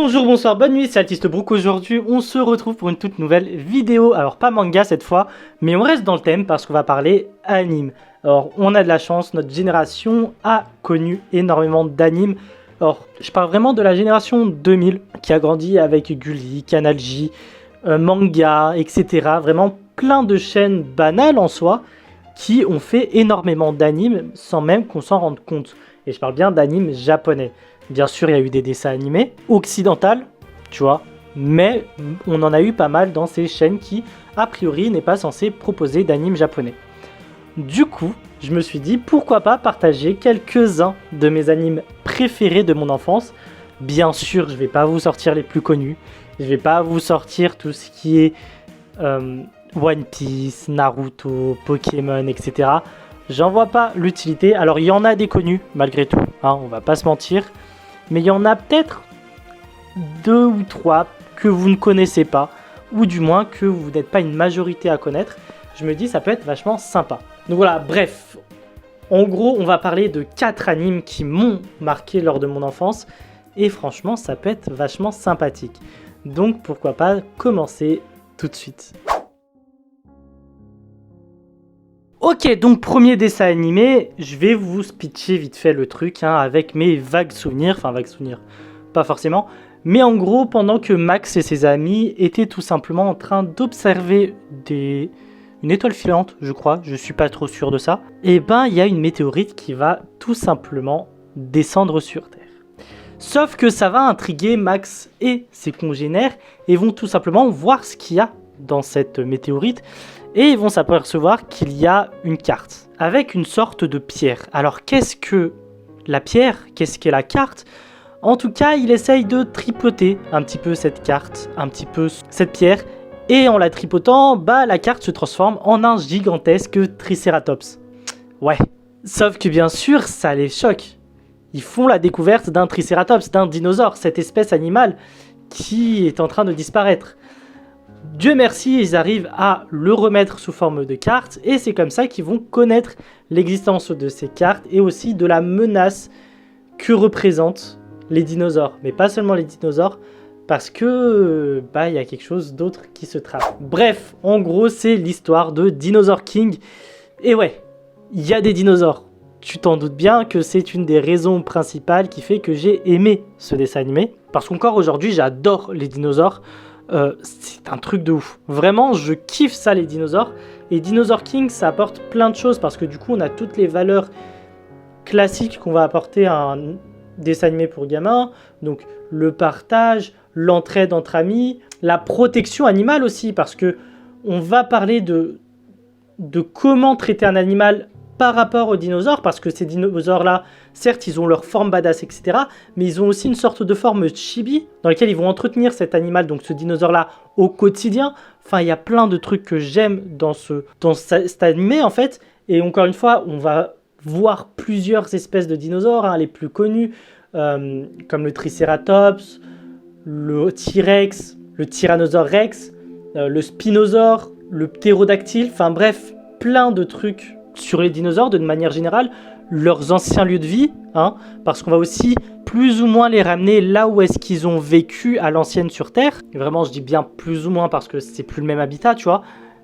Bonjour, bonsoir, bonne nuit, c'est Altiste Brook. Aujourd'hui, on se retrouve pour une toute nouvelle vidéo. Alors, pas manga cette fois, mais on reste dans le thème parce qu'on va parler anime. Alors, on a de la chance, notre génération a connu énormément d'animes. Alors, je parle vraiment de la génération 2000 qui a grandi avec Gulli, Canal J, manga, etc. Vraiment plein de chaînes banales en soi qui ont fait énormément d'animes sans même qu'on s'en rende compte. Et je parle bien d'animes japonais. Bien sûr, il y a eu des dessins animés occidentaux, tu vois, mais on en a eu pas mal dans ces chaînes qui, a priori, n'est pas censé proposer d'animes japonais. Du coup, je me suis dit, pourquoi pas partager quelques-uns de mes animes préférés de mon enfance. Bien sûr, je vais pas vous sortir les plus connus, je vais pas vous sortir tout ce qui est One Piece, Naruto, Pokémon, etc. J'en vois pas l'utilité. Alors, il y en a des connus, malgré tout, hein, on va pas se mentir. Mais il y en a peut-être 2 ou 3 que vous ne connaissez pas, ou du moins que vous n'êtes pas une majorité à connaître. Je me dis ça peut être vachement sympa. Donc voilà, bref. En gros, on va parler de 4 animes qui m'ont marqué lors de mon enfance. Et franchement, ça peut être vachement sympathique. Donc pourquoi pas commencer tout de suite. Ok, donc premier dessin animé, je vais vous pitcher vite fait le truc avec mes vagues souvenirs, enfin vagues souvenirs, pas forcément, mais en gros pendant que Max et ses amis étaient tout simplement en train d'observer une étoile filante, je crois, je suis pas trop sûr de ça, et ben il y a une météorite qui va tout simplement descendre sur Terre. Sauf que ça va intriguer Max et ses congénères et vont tout simplement voir ce qu'il y a dans cette météorite. Et ils vont s'apercevoir qu'il y a une carte avec une sorte de pierre. Alors qu'est-ce que la pierre? Qu'est-ce qu'est la carte? En tout cas, il essaye de tripoter un petit peu cette carte, un petit peu cette pierre. Et en la tripotant, la carte se transforme en un gigantesque Triceratops. Ouais, sauf que bien sûr, ça les choque. Ils font la découverte d'un Triceratops, d'un dinosaure, cette espèce animale qui est en train de disparaître. Dieu merci, ils arrivent à le remettre sous forme de carte et c'est comme ça qu'ils vont connaître l'existence de ces cartes et aussi de la menace que représentent les dinosaures. Mais pas seulement les dinosaures, parce que il y a quelque chose d'autre qui se trame. Bref, en gros, c'est l'histoire de Dinosaur King. Et ouais, il y a des dinosaures. Tu t'en doutes bien que c'est une des raisons principales qui fait que j'ai aimé ce dessin animé. Parce qu'encore aujourd'hui, j'adore les dinosaures. C'est un truc de ouf. Vraiment, je kiffe ça, les dinosaures. Et Dinosaur King, ça apporte plein de choses parce que du coup, on a toutes les valeurs classiques qu'on va apporter à un dessin animé pour gamins. Donc, le partage, l'entraide entre amis, la protection animale aussi, parce que on va parler de comment traiter un animal par rapport aux dinosaures, parce que ces dinosaures-là, certes, ils ont leur forme badass, etc., mais ils ont aussi une sorte de forme chibi, dans laquelle ils vont entretenir cet animal, donc ce dinosaure-là, au quotidien. Enfin, il y a plein de trucs que j'aime dans cet animé, en fait, et encore une fois, on va voir plusieurs espèces de dinosaures, les plus connus, comme le Triceratops, le T-Rex, le Tyrannosaure Rex, le Spinosaure, le Ptérodactyle, enfin bref, plein de trucs sur les dinosaures de manière générale, leurs anciens lieux de vie, parce qu'on va aussi plus ou moins les ramener là où est-ce qu'ils ont vécu à l'ancienne sur Terre. Et vraiment, je dis bien plus ou moins parce que c'est plus le même habitat, tu vois.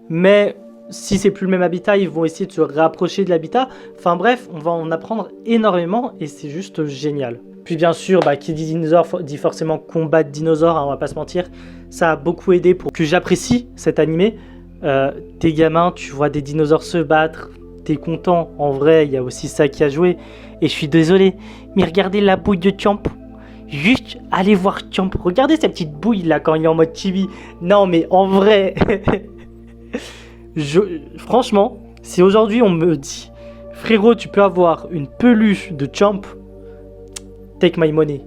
Mais si c'est plus le même habitat, ils vont essayer de se rapprocher de l'habitat. Enfin bref, on va en apprendre énormément et c'est juste génial. Puis bien sûr, qui dit dinosaure dit forcément combat de dinosaures, on va pas se mentir. Ça a beaucoup aidé pour que j'apprécie cet animé. T'es gamin, tu vois des dinosaures se battre, t'es content, en vrai, il y a aussi ça qui a joué. Et je suis désolé, mais regardez la bouille de Champ. Juste, allez voir Champ. Regardez sa petite bouille là quand il est en mode chibi. Non, mais en vrai, franchement, si aujourd'hui on me dit, frérot, tu peux avoir une peluche de Champ, take my money.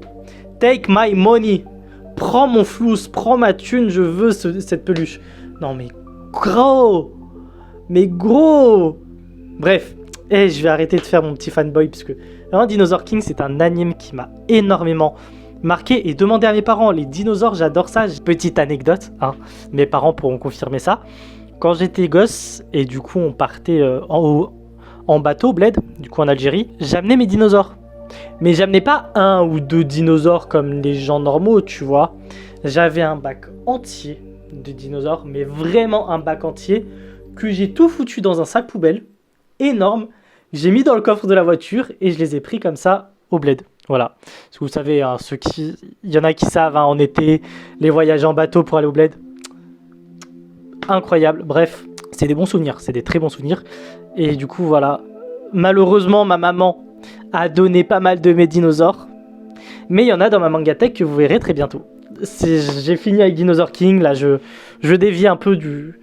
Take my money. Prends mon flouze, prends ma thune, je veux cette peluche. Non, mais gros. Mais gros. Bref, je vais arrêter de faire mon petit fanboy parce que vraiment Dinosaur King, c'est un anime qui m'a énormément marqué et demandé à mes parents. Les dinosaures, j'adore ça. Petite anecdote, mes parents pourront confirmer ça. Quand j'étais gosse et du coup on partait en bateau, bled, du coup en Algérie, j'amenais mes dinosaures. Mais j'amenais pas un ou deux dinosaures comme les gens normaux, tu vois. J'avais un bac entier de dinosaures, mais vraiment un bac entier, que j'ai tout foutu dans un sac poubelle, énorme. J'ai mis dans le coffre de la voiture et je les ai pris comme ça au bled. Voilà. Parce que vous savez, hein, il y en a qui savent, hein, en été, les voyages en bateau pour aller au bled. Incroyable. Bref, c'est des bons souvenirs, c'est des très bons souvenirs. Et du coup, voilà. Malheureusement, ma maman a donné pas mal de mes dinosaures. Mais il y en a dans ma Mangatech que vous verrez très bientôt. J'ai fini avec Dinosaur King. Là, je dévie un peu du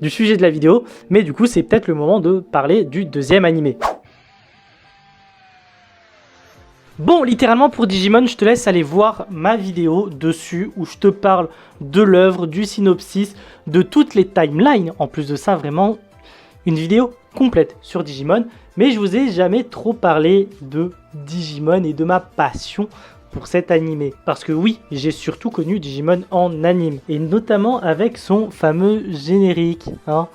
sujet de la vidéo. Mais du coup, c'est peut-être le moment de parler du deuxième animé. Bon, littéralement pour Digimon, je te laisse aller voir ma vidéo dessus où je te parle de l'œuvre, du synopsis, de toutes les timelines. En plus de ça, vraiment une vidéo complète sur Digimon. Mais je vous ai jamais trop parlé de Digimon et de ma passion pour cet animé. Parce que oui, j'ai surtout connu Digimon en anime. Et notamment avec son fameux générique, hein,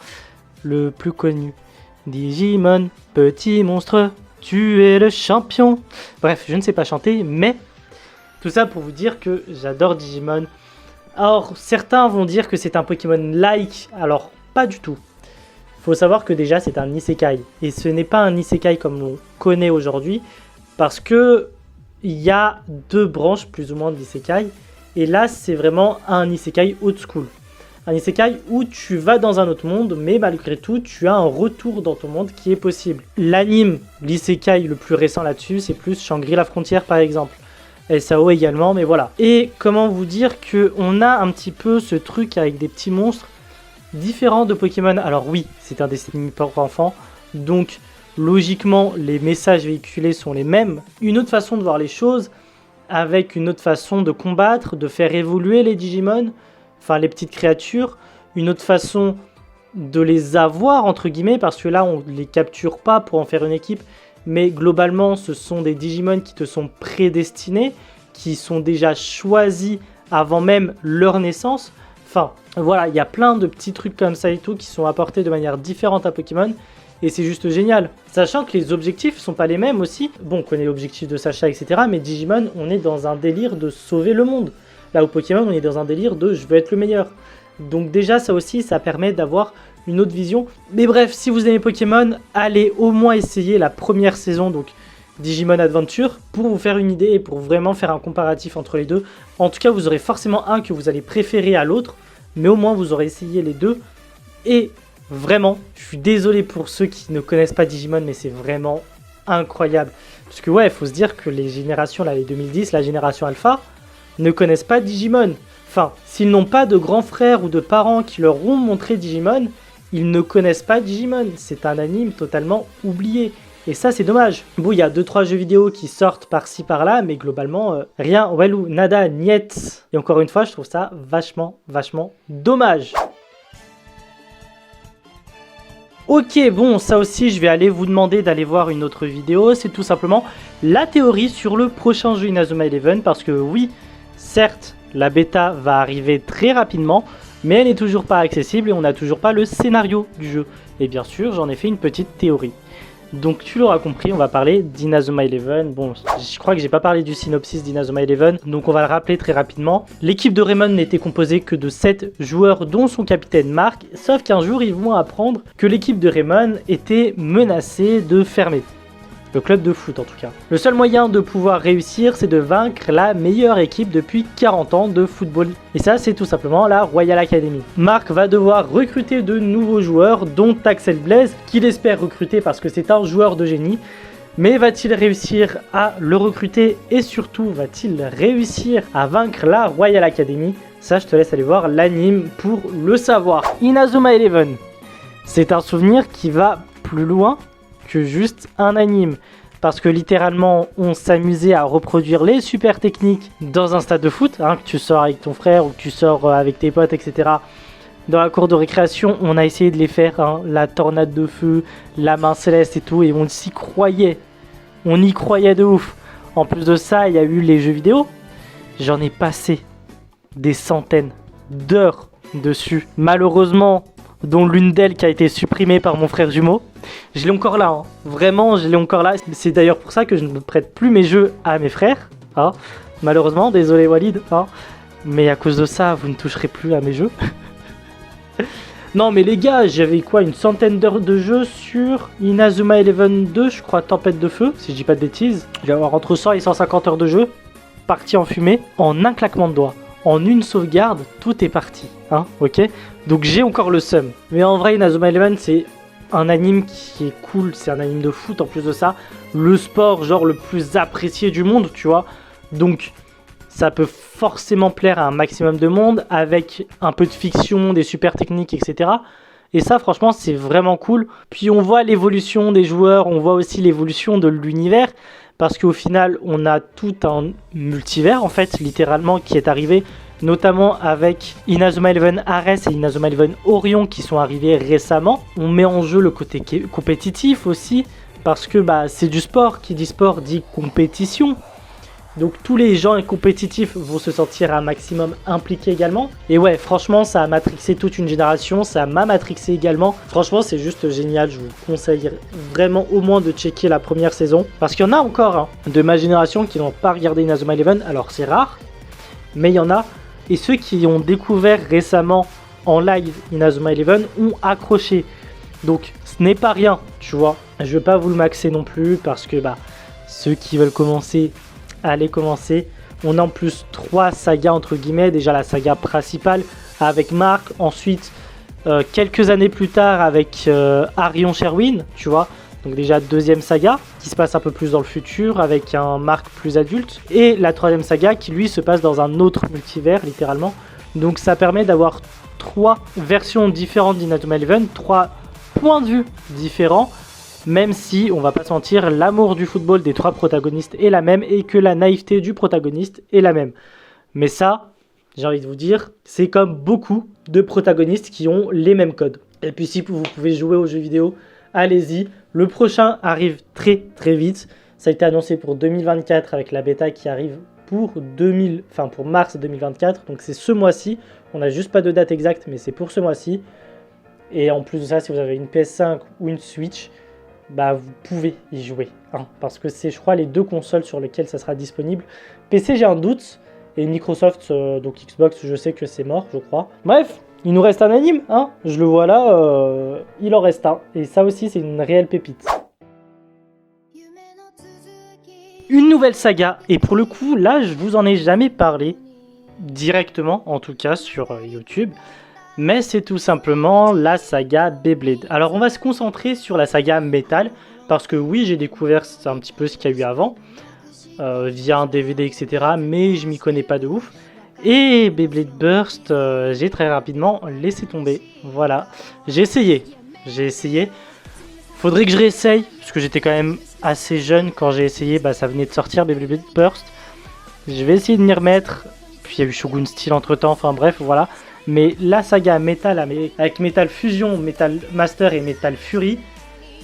le plus connu. Digimon, petit monstre, tu es le champion. Bref, je ne sais pas chanter, mais tout ça pour vous dire que j'adore Digimon. Alors, certains vont dire que c'est un Pokémon-like. Alors, pas du tout. Faut savoir que déjà, c'est un isekai. Et ce n'est pas un isekai comme on connaît aujourd'hui. Parce que il y a deux branches plus ou moins d'isekai. Et là, c'est vraiment un isekai old school. Un isekai où tu vas dans un autre monde, mais malgré tout, tu as un retour dans ton monde qui est possible. L'anime, l'isekai le plus récent là-dessus, c'est plus Shangri-La Frontière par exemple. SAO également, mais voilà. Et comment vous dire qu'on a un petit peu ce truc avec des petits monstres différents de Pokémon. Alors oui, c'est un dessin animé pour enfants, donc logiquement, les messages véhiculés sont les mêmes. Une autre façon de voir les choses, avec une autre façon de combattre, de faire évoluer les Digimon, enfin les petites créatures, une autre façon de les avoir entre guillemets, parce que là on ne les capture pas pour en faire une équipe, mais globalement ce sont des Digimon qui te sont prédestinés, qui sont déjà choisis avant même leur naissance. Enfin voilà, il y a plein de petits trucs comme ça et tout qui sont apportés de manière différente à Pokémon. Et c'est juste génial. Sachant que les objectifs sont pas les mêmes aussi. Bon, on connaît l'objectif de Sacha, etc. Mais Digimon, on est dans un délire de sauver le monde. Là où Pokémon, on est dans un délire de je veux être le meilleur. Donc déjà, ça aussi, ça permet d'avoir une autre vision. Mais bref, si vous aimez Pokémon, allez au moins essayer la première saison, donc Digimon Adventure, pour vous faire une idée et pour vraiment faire un comparatif entre les deux. En tout cas, vous aurez forcément un que vous allez préférer à l'autre. Mais au moins, vous aurez essayé les deux. Et vraiment, je suis désolé pour ceux qui ne connaissent pas Digimon, mais c'est vraiment incroyable. Parce que ouais, il faut se dire que les générations, là, les 2010, la génération Alpha, ne connaissent pas Digimon. Enfin, s'ils n'ont pas de grands frères ou de parents qui leur ont montré Digimon, ils ne connaissent pas Digimon. C'est un anime totalement oublié. Et ça, c'est dommage. Bon, il y a 2-3 jeux vidéo qui sortent par-ci par-là, mais globalement, rien, ou nada, niet. Et encore une fois, je trouve ça vachement dommage. Ok, bon, ça aussi, je vais aller vous demander d'aller voir une autre vidéo. C'est tout simplement la théorie sur le prochain jeu Inazuma Eleven. Parce que oui, certes, la bêta va arriver très rapidement, mais elle n'est toujours pas accessible et on n'a toujours pas le scénario du jeu. Et bien sûr, j'en ai fait une petite théorie. Donc tu l'auras compris, on va parler d'Inazuma Eleven. Bon, je crois que j'ai pas parlé du synopsis d'Inazuma Eleven, donc on va le rappeler très rapidement. L'équipe de Raymond n'était composée que de 7 joueurs, dont son capitaine Marc, sauf qu'un jour ils vont apprendre que l'équipe de Raymond était menacée de fermer. Le club de foot en tout cas. Le seul moyen de pouvoir réussir, c'est de vaincre la meilleure équipe depuis 40 ans de football. Et ça, c'est tout simplement la Royal Academy. Marc va devoir recruter de nouveaux joueurs, dont Axel Blaise, qu'il espère recruter parce que c'est un joueur de génie. Mais va-t-il réussir à le recruter et surtout, va-t-il réussir à vaincre la Royal Academy? Ça, je te laisse aller voir l'anime pour le savoir. Inazuma Eleven, c'est un souvenir qui va plus loin que juste un anime. Parce que littéralement, on s'amusait à reproduire les super techniques dans un stade de foot, hein, que tu sors avec ton frère ou que tu sors avec tes potes, etc. Dans la cour de récréation, on a essayé de les faire, hein, la tornade de feu, la main céleste et tout, et on s'y croyait. On y croyait de ouf. En plus de ça, il y a eu les jeux vidéo. J'en ai passé des centaines d'heures dessus. Malheureusement, dont l'une d'elles qui a été supprimée par mon frère jumeau. Je l'ai encore là, hein. Vraiment, je l'ai encore là. C'est d'ailleurs pour ça que je ne prête plus mes jeux à mes frères. Hein. Malheureusement, désolé Walid. Hein. Mais à cause de ça, vous ne toucherez plus à mes jeux. Non mais les gars, j'avais quoi, une centaine d'heures de jeu sur Inazuma Eleven 2, je crois, Tempête de Feu, si je dis pas de bêtises. Je vais avoir entre 100 et 150 heures de jeu, parti en fumée, en un claquement de doigts. En une sauvegarde, tout est parti, hein, ok. Donc j'ai encore le seum. Mais en vrai, Inazuma Eleven, c'est un anime qui est cool, c'est un anime de foot en plus de ça. Le sport, genre, le plus apprécié du monde, tu vois. Donc, ça peut forcément plaire à un maximum de monde, avec un peu de fiction, des super techniques, etc. Et ça, franchement, c'est vraiment cool. Puis on voit l'évolution des joueurs, on voit aussi l'évolution de l'univers. Parce qu'au final, on a tout un multivers, en fait, littéralement, qui est arrivé, notamment avec Inazuma Eleven Ares et Inazuma Eleven Orion qui sont arrivés récemment. On met en jeu le côté compétitif aussi, parce que bah, c'est du sport, qui dit sport dit compétition. Donc tous les gens compétitifs vont se sentir un maximum impliqués également. Et ouais, franchement, ça a matrixé toute une génération, ça m'a matrixé également. Franchement, c'est juste génial, je vous conseille vraiment au moins de checker la première saison. Parce qu'il y en a encore hein, de ma génération qui n'ont pas regardé Inazuma Eleven, alors c'est rare, mais il y en a. Et ceux qui ont découvert récemment en live Inazuma Eleven ont accroché. Donc ce n'est pas rien, tu vois. Je ne vais pas vous le maxer non plus parce que bah, ceux qui veulent commencer... Allez commencer. On a en plus 3 sagas entre guillemets. Déjà la saga principale avec Mark. Ensuite, quelques années plus tard avec Arion Sherwin, tu vois. Donc déjà deuxième saga qui se passe un peu plus dans le futur avec un Mark plus adulte. Et la troisième saga qui lui se passe dans un autre multivers littéralement. Donc ça permet d'avoir 3 versions différentes d'Inazuma Eleven. 3 points de vue différents. Même si, on va pas se mentir, l'amour du football des 3 protagonistes est la même et que la naïveté du protagoniste est la même. Mais ça, j'ai envie de vous dire, c'est comme beaucoup de protagonistes qui ont les mêmes codes. Et puis si vous pouvez jouer aux jeux vidéo, allez-y. Le prochain arrive très très vite. Ça a été annoncé pour 2024 avec la bêta qui arrive pour mars 2024. Donc c'est ce mois-ci. On n'a juste pas de date exacte, mais c'est pour ce mois-ci. Et en plus de ça, si vous avez une PS5 ou une Switch, bah vous pouvez y jouer, hein, parce que c'est je crois les 2 consoles sur lesquelles ça sera disponible. PC j'ai un doute, et Microsoft, donc Xbox je sais que c'est mort je crois. Bref, il nous reste un anime, hein, je le vois là, il en reste un, et ça aussi c'est une réelle pépite. Une nouvelle saga, et pour le coup là je vous en ai jamais parlé, directement en tout cas sur YouTube. Mais c'est tout simplement la saga Beyblade. Alors on va se concentrer sur la saga Metal, parce que oui j'ai découvert un petit peu ce qu'il y a eu avant, via un DVD etc. Mais je m'y connais pas de ouf. Et Beyblade Burst, j'ai très rapidement laissé tomber. Voilà, j'ai essayé. Faudrait que je réessaye, parce que j'étais quand même assez jeune quand j'ai essayé, bah ça venait de sortir Beyblade Burst. Je vais essayer de m'y remettre, puis il y a eu Shogun Steel entre temps, enfin bref voilà. Mais la saga Metal avec Metal Fusion, Metal Master et Metal Fury,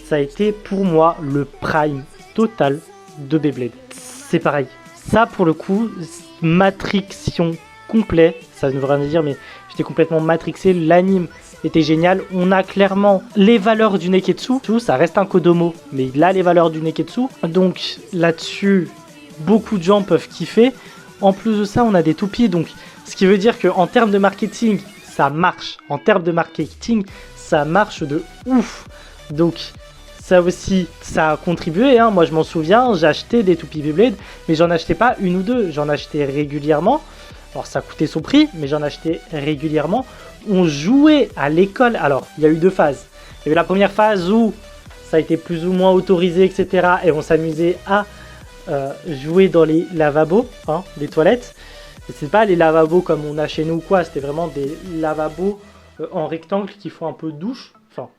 ça a été pour moi le prime total de Beyblade. C'est pareil. Ça pour le coup, matrixion complet, ça ne veut rien dire mais j'étais complètement matrixé, l'anime était génial. On a clairement les valeurs du Neketsu, ça reste un Kodomo, mais il a les valeurs du Neketsu. Donc là-dessus, beaucoup de gens peuvent kiffer. En plus de ça, on a des toupies, donc ce qui veut dire qu'en termes de marketing, ça marche. En termes de marketing, ça marche de ouf. Donc, ça aussi, ça a contribué. Hein. Moi, je m'en souviens, j'achetais des toupies Beyblade, mais j'en achetais pas une ou deux. J'en achetais régulièrement. Alors, ça coûtait son prix, mais j'en achetais régulièrement. On jouait à l'école. Alors, il y a eu 2 phases. Il y a eu la première phase où ça a été plus ou moins autorisé, etc. Et on s'amusait à jouer dans les lavabos, hein, les toilettes. C'est pas les lavabos comme on a chez nous ou quoi, c'était vraiment des lavabos en rectangle qui font un peu douche. Enfin,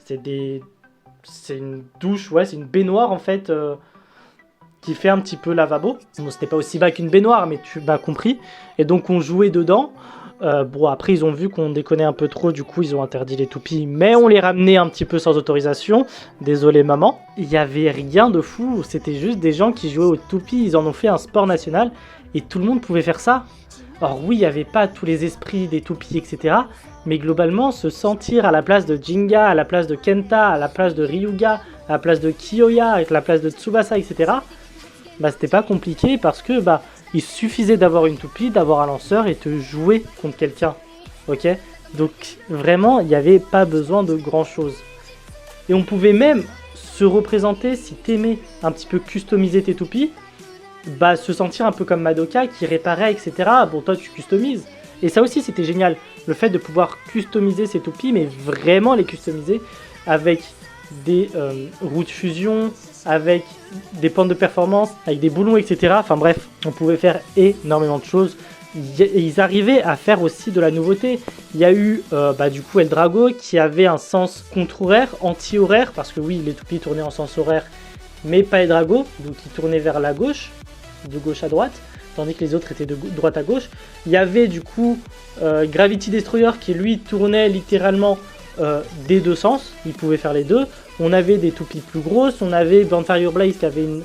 c'est une douche, ouais, c'est une baignoire en fait qui fait un petit peu lavabo. Bon, c'était pas aussi bas qu'une baignoire, mais tu m'as compris. Et donc on jouait dedans. Bon, après ils ont vu qu'on déconnait un peu trop, du coup ils ont interdit les toupies, mais on les ramenait un petit peu sans autorisation. Désolé maman. Il y avait rien de fou, c'était juste des gens qui jouaient aux toupies, ils en ont fait un sport national et tout le monde pouvait faire ça. Alors oui, il n'y avait pas tous les esprits des toupies, etc. Mais globalement, se sentir à la place de Jinga, à la place de Kenta, à la place de Ryuga, à la place de Kiyoya, à la place de Tsubasa, etc. Bah c'était pas compliqué parce que bah il suffisait d'avoir une toupie, d'avoir un lanceur et de jouer contre quelqu'un. Ok? Donc vraiment, il n'y avait pas besoin de grand chose. Et on pouvait même se représenter, si t'aimais un petit peu customiser tes toupies, bah se sentir un peu comme Madoka qui réparait, etc. Bon, toi tu customises. Et ça aussi c'était génial, le fait de pouvoir customiser ses toupies, mais vraiment les customiser avec des roues de fusion, avec des pentes de performance, avec des boulons, etc. Enfin bref, on pouvait faire énormément de choses. Ils arrivaient à faire aussi de la nouveauté. Il y a eu du coup Eldrago qui avait un sens contre-horaire, anti-horaire, parce que oui, les toupies tournaient en sens horaire, mais pas Eldrago, donc ils tournaient vers la gauche, de gauche à droite, tandis que les autres étaient de droite à gauche. Il y avait du coup Gravity Destroyer qui lui tournait littéralement des deux sens, il pouvait faire les deux. On avait des toupies plus grosses, on avait Bonfire Blaze qui avait une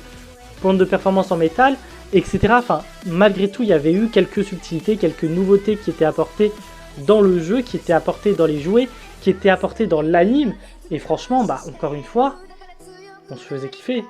pente de performance en métal, etc. Enfin, malgré tout, il y avait eu quelques subtilités, quelques nouveautés qui étaient apportées dans le jeu, qui étaient apportées dans les jouets, qui étaient apportées dans l'anime. Et franchement, bah encore une fois, on se faisait kiffer.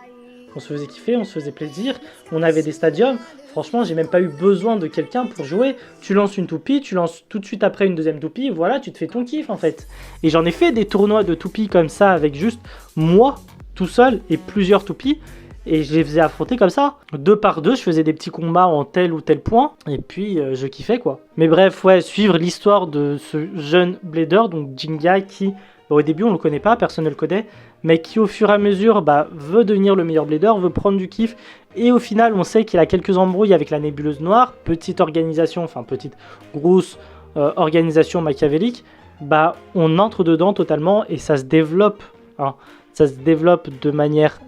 On se faisait kiffer, on se faisait plaisir. On avait des stadiums. Franchement, j'ai même pas eu besoin de quelqu'un pour jouer. Tu lances une toupie, tu lances tout de suite après une deuxième toupie. Voilà, tu te fais ton kiff en fait. Et j'en ai fait des tournois de toupies comme ça avec juste moi tout seul et plusieurs toupies. Et je les faisais affronter comme ça. 2 par 2, je faisais des petits combats en tel ou tel point. Et puis, je kiffais quoi. Mais bref, ouais, suivre l'histoire de ce jeune blader, donc Jinga, qui, au début, on le connaît pas, personne ne le connaît. Mais qui, au fur et à mesure, veut devenir le meilleur blader, veut prendre du kiff. Et au final, on sait qu'il a quelques embrouilles avec la nébuleuse noire. Petite organisation, enfin, petite, grosse organisation machiavélique. On entre dedans totalement et ça se développe. Hein. Ça se développe de manière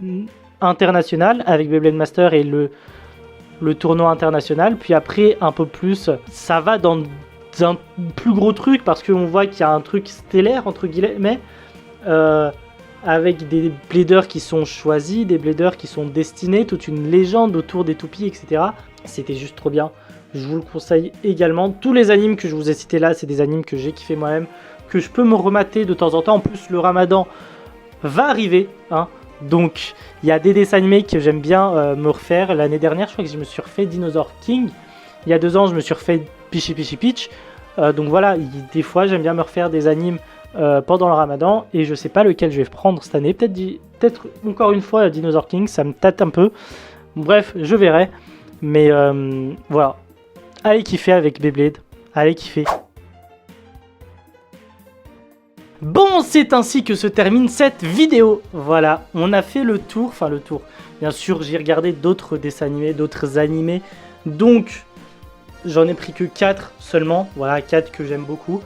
international avec Beyblade Master et le tournoi international, puis après un peu plus ça va dans un plus gros truc parce qu'on voit qu'il y a un truc stellaire entre guillemets avec des bladers qui sont choisis, des bladers qui sont destinés, toute une légende autour des toupies, etc. C'était juste trop bien, je vous le conseille également. Tous les animes que je vous ai cités là, c'est des animes que j'ai kiffé moi-même, que je peux me remater de temps en temps. En plus le ramadan va arriver, hein. Donc, il y a des dessins animés que j'aime bien me refaire. L'année dernière, je crois que je me suis refait Dinosaur King. Il y a 2 ans, je me suis refait Pichi Pichi Pitch. Donc voilà, des fois, j'aime bien me refaire des animes pendant le ramadan. Et je sais pas lequel je vais prendre cette année. Peut-être encore une fois Dinosaur King, ça me tâte un peu. Bref, je verrai. Mais voilà. Allez kiffer avec Beyblade. Allez kiffer. Bon, c'est ainsi que se termine cette vidéo. Voilà, on a fait le tour, enfin le tour. Bien sûr, j'ai regardé d'autres dessins animés, d'autres animés. Donc, j'en ai pris que 4 seulement. Voilà, 4 que j'aime beaucoup.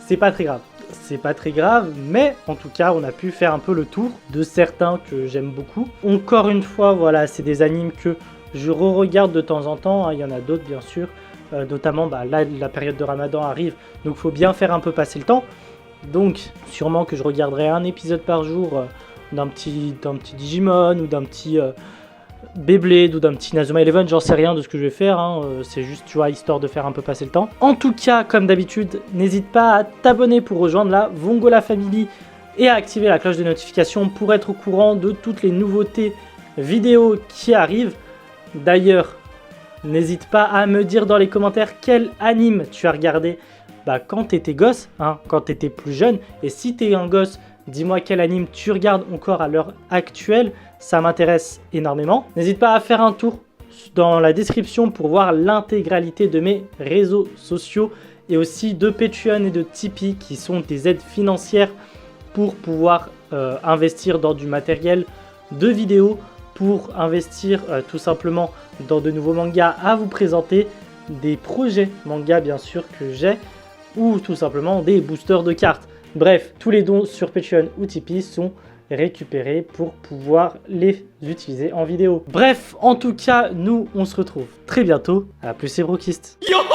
C'est pas très grave. C'est pas très grave, mais en tout cas, on a pu faire un peu le tour de certains que j'aime beaucoup. Encore une fois, voilà, c'est des animes que je re-regarde de temps en temps. Hein. Il y en a d'autres, bien sûr. Notamment, là, la période de Ramadan arrive. Donc, il faut bien faire un peu passer le temps. Donc sûrement que je regarderai un épisode par jour d'un petit Digimon ou d'un petit Beyblade ou d'un petit Inazuma Eleven, j'en sais rien de ce que je vais faire, hein. C'est juste tu vois histoire de faire un peu passer le temps. En tout cas, comme d'habitude, n'hésite pas à t'abonner pour rejoindre la Vongola Family et à activer la cloche de notification pour être au courant de toutes les nouveautés vidéo qui arrivent. D'ailleurs, n'hésite pas à me dire dans les commentaires quel anime tu as regardé quand t'étais gosse, hein, quand t'étais plus jeune. Et si t'es un gosse, dis-moi quel anime tu regardes encore à l'heure actuelle, ça m'intéresse énormément. N'hésite pas à faire un tour dans la description pour voir l'intégralité de mes réseaux sociaux et aussi de Patreon et de Tipeee qui sont des aides financières pour pouvoir investir dans du matériel de vidéo, pour investir tout simplement dans de nouveaux mangas à vous présenter, des projets mangas bien sûr que j'ai, ou tout simplement des boosters de cartes. Bref, tous les dons sur Patreon ou Tipeee sont récupérés pour pouvoir les utiliser en vidéo. Bref, en tout cas, nous, on se retrouve très bientôt. À plus, c'est Brokist. Yo